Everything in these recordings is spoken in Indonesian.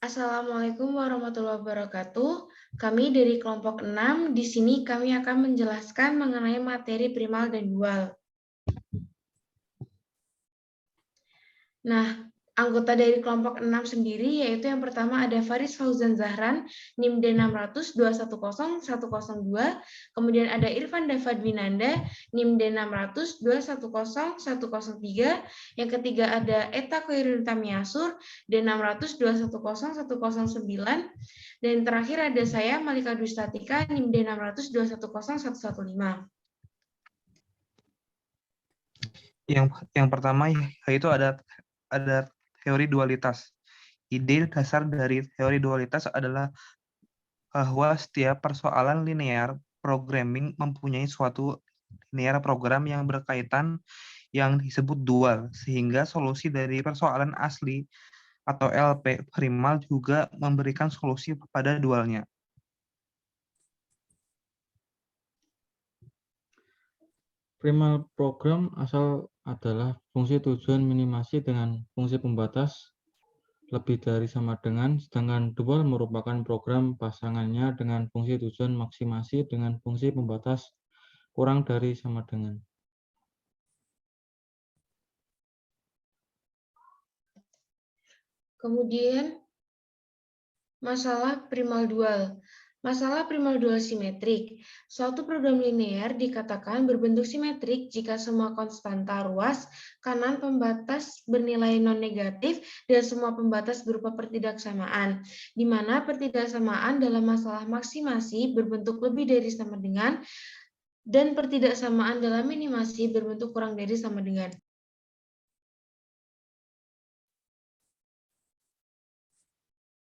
Assalamualaikum warahmatullahi wabarakatuh. Kami dari kelompok 6, di sini kami akan menjelaskan mengenai materi primal dan dual. Nah, anggota dari kelompok 6 sendiri yaitu yang pertama ada Faris Fauzan Zahran, NIM D600 210-102, kemudian ada Irfan Davad Winanda, NIM D600 210-103, yang ketiga ada Eta Koirun Tamiasur, D600 210-109, dan terakhir ada saya Malika Dustatika, NIM D600 210-115. Yang pertama yaitu ada teori dualitas. Ide dasar dari teori dualitas adalah bahwa setiap persoalan linear programming mempunyai suatu linear program yang berkaitan yang disebut dual, sehingga solusi dari persoalan asli atau LP primal juga memberikan solusi pada dualnya. Primal program asal adalah fungsi tujuan minimasi dengan fungsi pembatas lebih dari sama dengan, sedangkan dual merupakan program pasangannya dengan fungsi tujuan maksimasi dengan fungsi pembatas kurang dari sama dengan. Kemudian masalah primal dual. Masalah primal dual simetrik. Suatu program linear dikatakan berbentuk simetrik jika semua konstanta ruas kanan pembatas bernilai non-negatif dan semua pembatas berupa pertidaksamaan, di mana pertidaksamaan dalam masalah maksimasi berbentuk lebih dari sama dengan dan pertidaksamaan dalam minimasi berbentuk kurang dari sama dengan.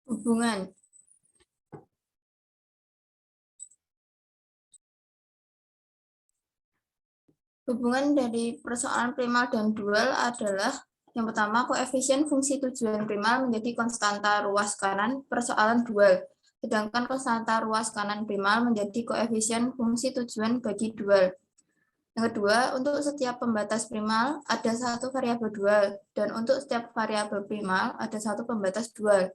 Hubungan. Hubungan dari persoalan primal dan dual adalah yang pertama, koefisien fungsi tujuan primal menjadi konstanta ruas kanan persoalan dual, sedangkan konstanta ruas kanan primal menjadi koefisien fungsi tujuan bagi dual. Yang kedua, untuk setiap pembatas primal ada satu variabel dual, dan untuk setiap variabel primal ada satu pembatas dual.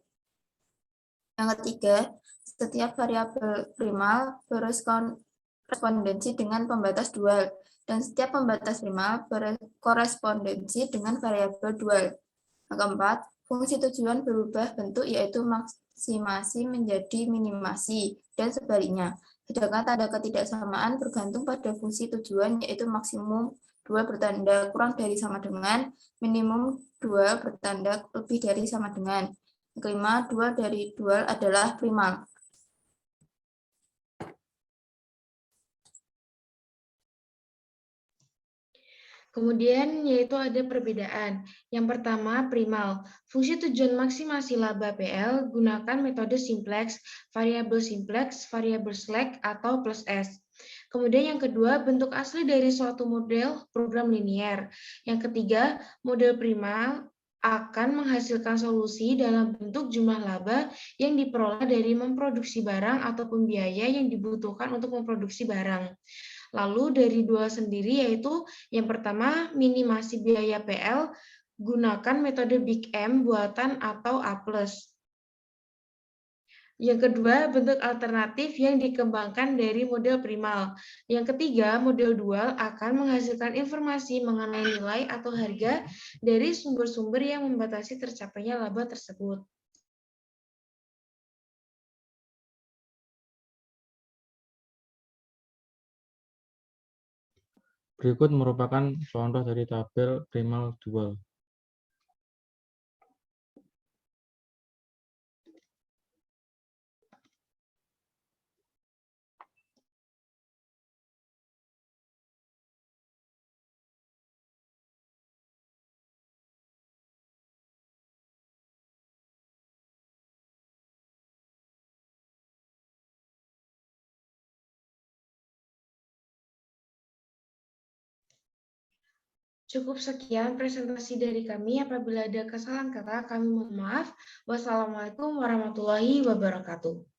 Yang ketiga, setiap variabel primal berkorespondensi dengan pembatas dual, dan setiap pembatas primal berkorespondensi dengan variabel dual. Yang keempat, fungsi tujuan berubah bentuk yaitu maksimasi menjadi minimasi, dan sebaliknya. Sedangkan tanda ketidaksamaan bergantung pada fungsi tujuan yaitu maksimum dual bertanda kurang dari sama dengan, minimum dual bertanda lebih dari sama dengan. Yang kelima, dual dari dual adalah primal. Kemudian yaitu ada perbedaan. Yang pertama, primal. Fungsi tujuan maksimasi laba PL gunakan metode simplex, variabel simplex, variabel slack, atau plus S. Kemudian yang kedua, bentuk asli dari suatu model program linear. Yang ketiga, model primal akan menghasilkan solusi dalam bentuk jumlah laba yang diperoleh dari memproduksi barang ataupun biaya yang dibutuhkan untuk memproduksi barang. Lalu dari dual sendiri yaitu yang pertama minimasi biaya PL gunakan metode Big M buatan atau A+. Yang kedua, bentuk alternatif yang dikembangkan dari model primal. Yang ketiga, model dual akan menghasilkan informasi mengenai nilai atau harga dari sumber-sumber yang membatasi tercapainya laba tersebut. Berikut merupakan contoh dari tabel primal dual. Cukup sekian presentasi dari kami. Apabila ada kesalahan kata, kami mohon maaf. Wassalamualaikum warahmatullahi wabarakatuh.